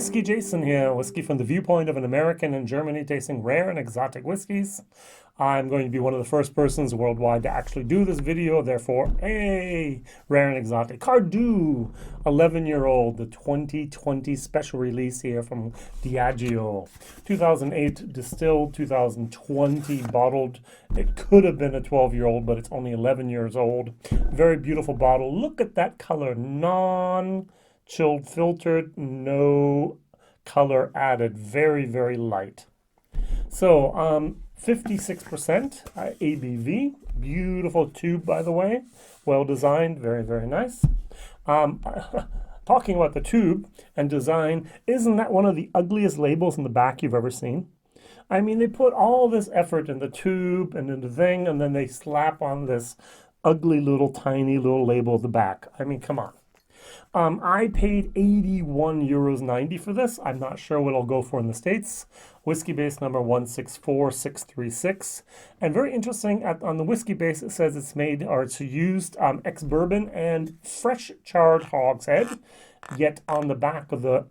WhiskyJason here, whiskey from the viewpoint of an American in Germany tasting rare and exotic whiskeys. I'm going to be one of the first persons worldwide to actually do this video, therefore, hey, rare and exotic. Cardhu, 11-year-old, the 2020 special release here from Diageo. 2008 distilled, 2020 bottled. It could have been a 12-year-old, but it's only 11 years old. Very beautiful bottle. Look at that color, chilled filtered, no color added, very, very light. So 56% ABV, beautiful tube, by the way, well designed, very, very nice. Talking about the tube and design, isn't that one of the ugliest labels in the back you've ever seen? I mean, they put all this effort in the tube and in the thing, and then they slap on this ugly little tiny little label at the back. I mean, come on. I paid €81.90 for this. I'm not sure what I'll go for in the States. Whiskey base number 164636. And very interesting, on the whiskey base, it says it's made, or it's used ex-bourbon and fresh charred hogshead. Yet on the back of the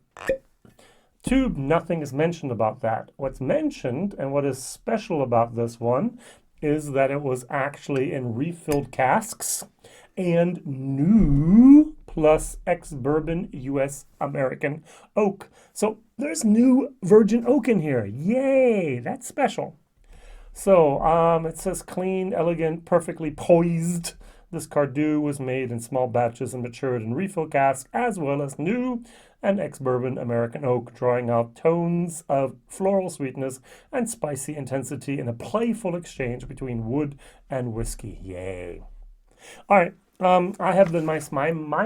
tube, nothing is mentioned about that. What's mentioned, and what is special about this one, is that it was actually in refilled casks and new plus ex-bourbon U.S. American oak. So there's new virgin oak in here. Yay, that's special. So it says clean, elegant, perfectly poised. This Cardhu was made in small batches and matured in refill casks, as well as new and ex-bourbon American oak, drawing out tones of floral sweetness and spicy intensity in a playful exchange between wood and whiskey. Yay. All right. I have my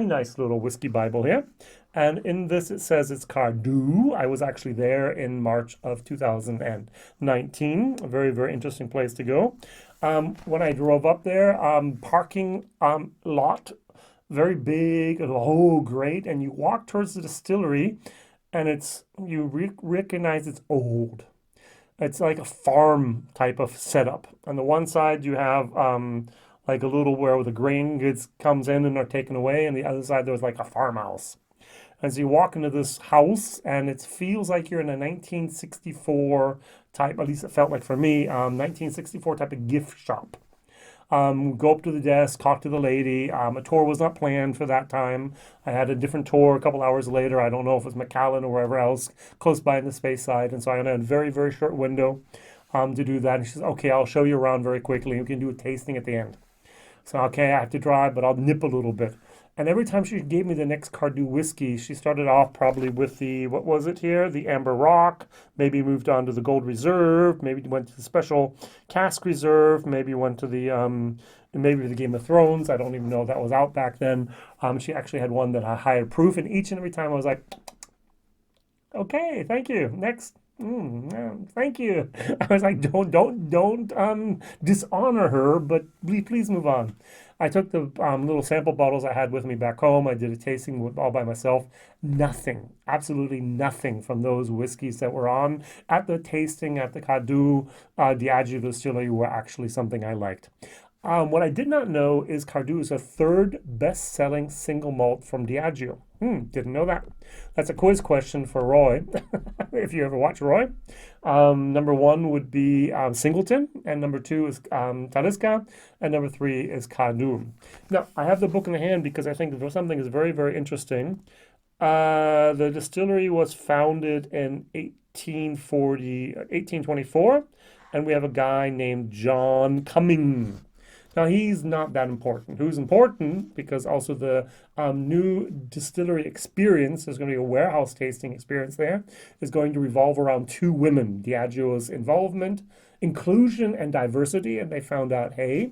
nice little whiskey Bible here, and in this it says it's Cardhu. I was actually there in March of 2019. A very, very interesting place to go. When I drove up there, parking lot, very big, oh great, and you walk towards the distillery, and you recognize it's old. It's like a farm type of setup. On the one side you have like a little where the grain goods comes in and are taken away, and the other side there's like a farmhouse. And so you walk into this house, and it feels like you're in a 1964 type, at least it felt like for me, 1964 type of gift shop. Go up to the desk, talk to the lady. A tour was not planned for that time. I had a different tour a couple hours later. I don't know if it was McAllen or wherever else, close by in the space side. And so I had a very, very short window to do that. And she says, okay, I'll show you around very quickly. You can do a tasting at the end. So, okay, I have to drive, but I'll nip a little bit. And every time she gave me the next Cardhu whiskey, she started off probably with the, what was it here? The Amber Rock, maybe moved on to the Gold Reserve, maybe went to the Special Cask Reserve, maybe went to the, maybe the Game of Thrones. I don't even know if that was out back then. She actually had one that had higher proof, and each and every time I was like, okay, thank you, next. Thank you. I was like, don't dishonor her, but please move on. I took the little sample bottles I had with me back home. I did a tasting all by myself. Nothing, absolutely nothing from those whiskeys that were on at the tasting at the Cardhu Diageo Distillery were actually something I liked. What I did not know is Cardhu is the third best-selling single malt from Diageo. Didn't know that. That's a quiz question for Roy, if you ever watch Roy. Number one would be Singleton, and number two is Taliska, and number three is Cardhu. Now, I have the book in the hand because I think something is very, very interesting. The distillery was founded in 1824, and we have a guy named John Cumming. Now, he's not that important. Who's important, because also the new distillery experience, there's going to be a warehouse tasting experience there, is going to revolve around two women. Diageo's involvement, inclusion, and diversity. And they found out, hey,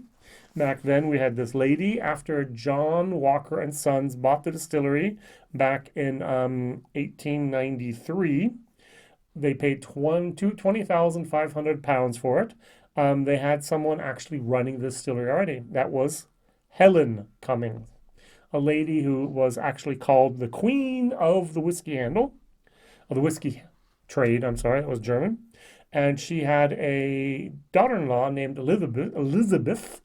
back then we had this lady, after John Walker and Sons bought the distillery back in 1893. They paid £20,500 for it. They had someone actually running the distillery already. That was Helen Cumming, a lady who was actually called the Queen of the Whiskey Handle, of the whiskey trade, I'm sorry, that was German. And she had a daughter-in-law named Elizabeth,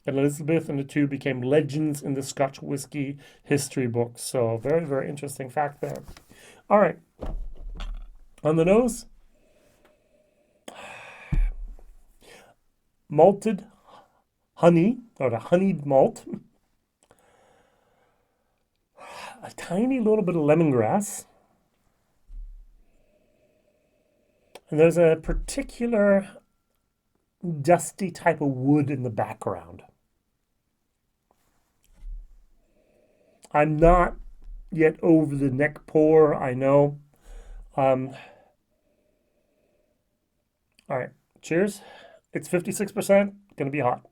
and Elizabeth and the two became legends in the Scotch whiskey history books. So very, very interesting fact there. All right. On the nose, malted honey, or the honeyed malt, a tiny little bit of lemongrass, and there's a particular dusty type of wood in the background. I'm not yet over the neck pour, I know. All right, cheers. It's 56%, gonna be hot.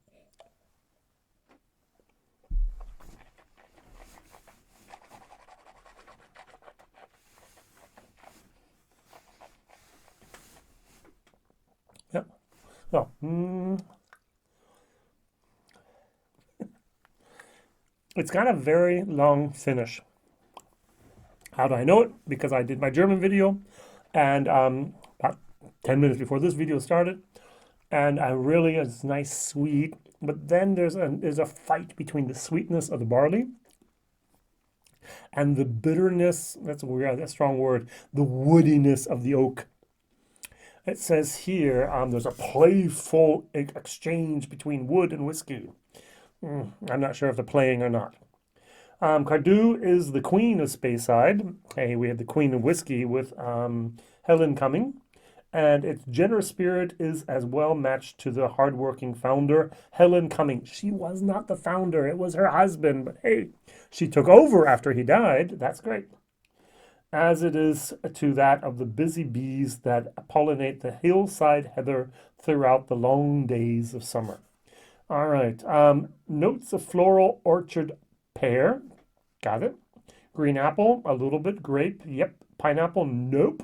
Yep. So, it's got a very long finish. How do I know it? Because I did my German video, and about 10 minutes before this video started, and I really, it's nice sweet, but then there's a fight between the sweetness of the barley and the bitterness, that's a strong word, the woodiness of the oak. It says here, there's a playful exchange between wood and whiskey. I'm not sure if they're playing or not. Cardhu is the queen of Speyside. Hey, we have the queen of whiskey with Helen Cumming. And its generous spirit is as well matched to the hardworking founder, Helen Cumming. She was not the founder, it was her husband. But hey, she took over after he died. That's great. As it is to that of the busy bees that pollinate the hillside heather throughout the long days of summer. All right. Notes of floral orchard pear. Got it. Green apple, a little bit. Grape, yep. Pineapple, nope.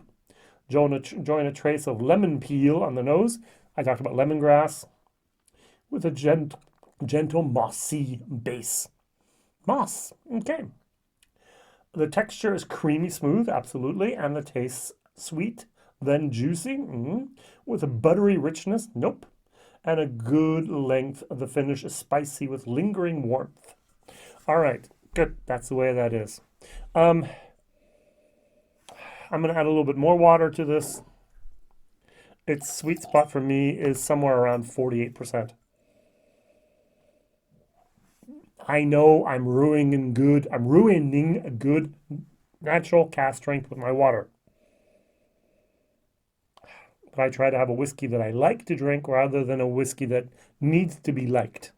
Join a trace of lemon peel on the nose. I talked about lemongrass with a gentle mossy base. Moss, okay. The texture is creamy smooth, absolutely, and the taste sweet, then juicy, with a buttery richness, nope. And a good length. The finish is spicy with lingering warmth. All right, good. That's the way that is. I'm going to add a little bit more water to this. Its sweet spot for me is somewhere around 48%. I know I'm ruining a good natural cask strength with my water. But I try to have a whiskey that I like to drink rather than a whiskey that needs to be liked.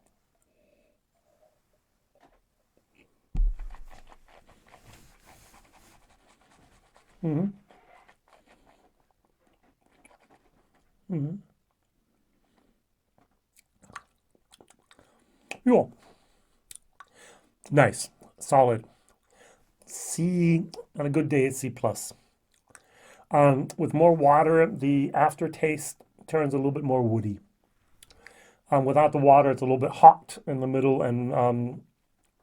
Mm-hmm. Mm-hmm. Yeah. Nice. Solid. C, on a good day, it's C+. With more water, the aftertaste turns a little bit more woody. Without the water, it's a little bit hot in the middle and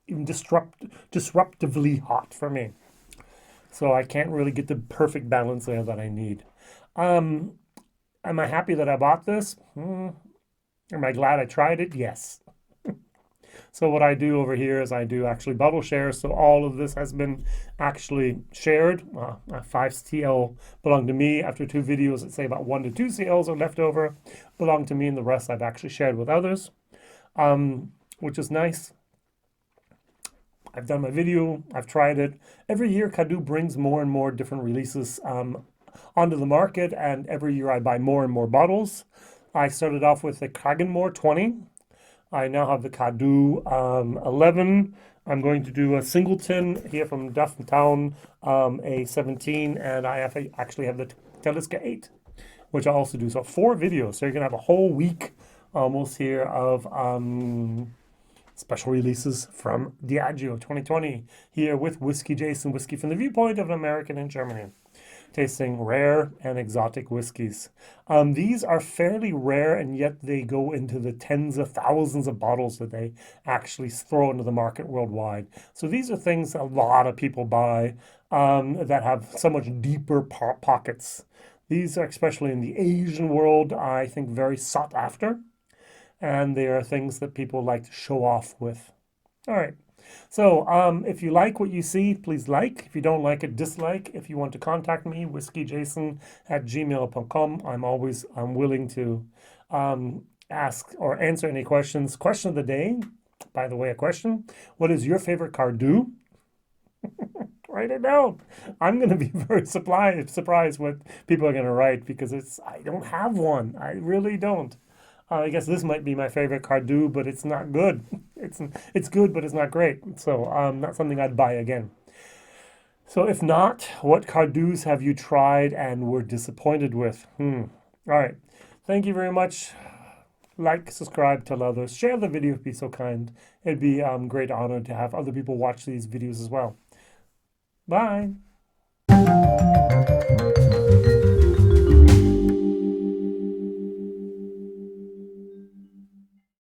even disruptively hot for me. So I can't really get the perfect balance there that I need. Am I happy that I bought this? Am I glad I tried it? Yes. So what I do over here is I do actually bottle shares. So all of this has been actually shared. 5 CL belong to me. After 2 videos, let's say about 1 to 2 CLs are left over, belong to me, and the rest I've actually shared with others, which is nice. I've done my video, I've tried it. Every year, Cardhu brings more and more different releases onto the market, and every year I buy more and more bottles. I started off with the Kraganmore 20. I now have the Cardhu 11. I'm going to do a singleton here from Dufftown, a 17, and I actually have the Talisker 8, which I also do. So 4 videos. So you're going to have a whole week almost here of special releases from Diageo 2020 here with WhiskyJason, whiskey from the viewpoint of an American in Germany, tasting rare and exotic whiskeys. These are fairly rare, and yet they go into the tens of thousands of bottles that they actually throw into the market worldwide. So these are things a lot of people buy that have so much deeper pockets. These are, especially in the Asian world, I think very sought after. And they are things that people like to show off with. All right. So if you like what you see, please like. If you don't like it, dislike. If you want to contact me, whiskyjason@gmail.com. I'm willing to ask or answer any questions. Question of the day, by the way, a question. What is your favorite Cardhu? Write it down. I'm going to be very surprised what people are going to write because I don't have one. I really don't. I guess this might be my favorite Cardhu, but it's not good. It's good, but it's not great. So not something I'd buy again. So if not, what Cardhus have you tried and were disappointed with? All right. Thank you very much. Like, subscribe, tell others, share the video if you'd be so kind. It'd be a great honor to have other people watch these videos as well. Bye.